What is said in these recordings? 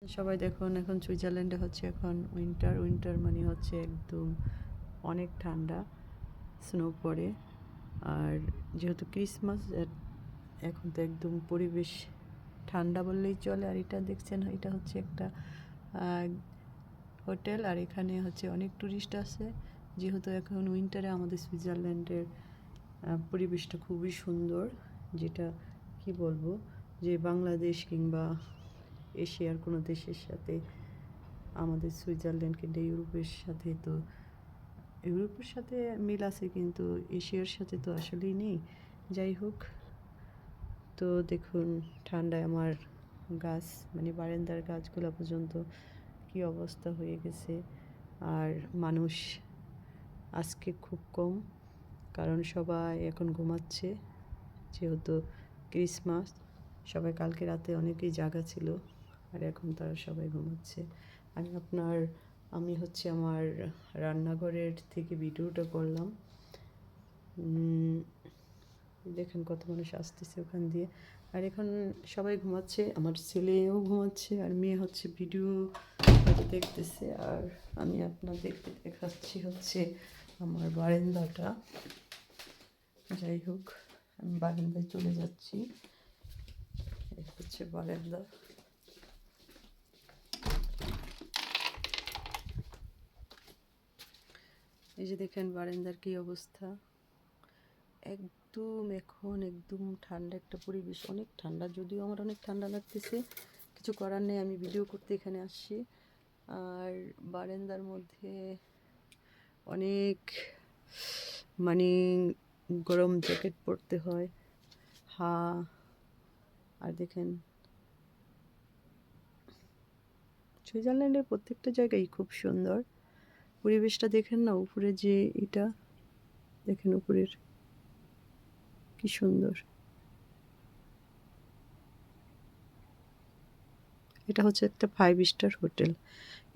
সবাই দেখুন, এখন সুইজারল্যান্ডে হচ্ছে এখন উইন্টার। উইন্টার মানে হচ্ছে একদম অনেক ঠান্ডা, স্নো পড়ে। আর যেহেতু ক্রিসমাস, এখন তো একদম পরিবেশ ঠান্ডা বললেই চলে। আর এটা দেখছেন, এটা হচ্ছে একটা হোটেল, আর এখানে হচ্ছে অনেক টুরিস্ট আছে। যেহেতু এখন উইন্টারে আমাদের সুইজারল্যান্ডের পরিবেশটা খুবই সুন্দর, যেটা কি বলবো, যে বাংলাদেশ কিংবা এশিয়ার কোনো দেশের সাথে আমাদের সুইজারল্যান্ড কিংবা ইউরোপের সাথে তো ইউরোপের সাথে মিল আছে, কিন্তু এশিয়ার সাথে তো আসলেই নেই। যাই হোক, তো দেখুন ঠান্ডায় আমার গাছ মানে বারান্দার গাছগুলো পর্যন্ত কি অবস্থা হয়ে গেছে। আর মানুষ আজকে খুব কম, কারণ সবাই এখন ঘুমাচ্ছে, যেহেতু ক্রিসমাস। সবাই কালকে রাতে অনেকেই জাগা ছিল, আর এখন তারা সবাই ঘুমাচ্ছে। আমি হচ্ছে আমার রান্নাঘরের থেকে ভিডিওটা করলাম। দেখেন কত মানুষ আসতেছে ওখান দিয়ে। আর এখন সবাই ঘুমাচ্ছে, আমার ছেলেও ঘুমাচ্ছে, আর মেয়ে হচ্ছে ভিডিও দেখতেছে। আর আমি আপনাদেরকে দেখাচ্ছি হচ্ছে আমার বারান্দাটা। যাই হোক, আমি বারান্দায় চলে যাচ্ছি। এই হচ্ছে বারান্দা। এই যে দেখেন বারান্দার কি অবস্থা। একদম এখন একদম ঠান্ডা একটা পরিবেশ, অনেক ঠান্ডা। যদিও আমার অনেক ঠান্ডা লাগতেছে, কিছু করার নেই, আমি ভিডিও করতে এখানে আসছি। আর বারান্দার মধ্যে অনেক মানে গরম জ্যাকেট পরতে হয়। আর দেখেন সুইজারল্যান্ডের প্রত্যেকটা জায়গায় খুব সুন্দর। পরিবেশটা দেখেন না, উপরে যে এটা দেখেন, উপরের কি সুন্দর। এটা হচ্ছে একটা 5 স্টার হোটেল।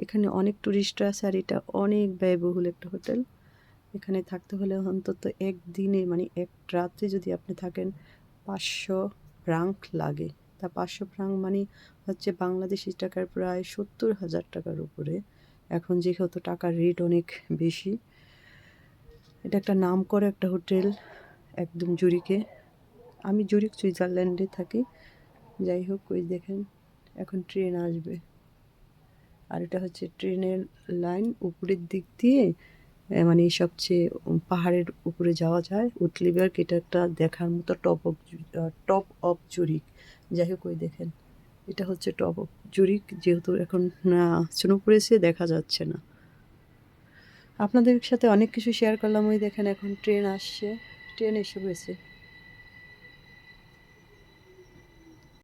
এখানে অনেক টুরিস্টরা আছে, আর এটা অনেক ব্যয়বহুল একটা হোটেল। এখানে থাকতে হলে অন্তত একদিনে মানে এক রাতে যদি আপনি থাকেন 500 ফ্রাঙ্ক লাগে। তা 500 ফ্রাঙ্ক মানে হচ্ছে বাংলাদেশি টাকার প্রায় 70,000 টাকার উপরে। এখন যেহেতু টাকার রেট অনেক বেশি। এটা একটা নামকরা একটা হোটেল, একদম জুরিকে। আমি জুরিক সুইজারল্যান্ডে থাকি। যাই হোক, ওই দেখেন এখন ট্রেন আসবে। আর এটা হচ্ছে ট্রেনের লাইন, উপরের দিক দিয়ে মানে সবচেয়ে পাহাড়ের উপরে যাওয়া যায়, উটলিবার্গ। এটা একটা দেখার মতো টপ অফ জুরিক। যাই হোক, ওই দেখেন এটা হচ্ছে টপ অফ জুরিক। যেহেতু এখন স্নো পড়েছে, দেখা যাচ্ছে না। আপনাদের সাথে অনেক কিছু শেয়ার করলাম। ওই দেখেন এখন ট্রেন আসছে, ট্রেন এসে গেছে।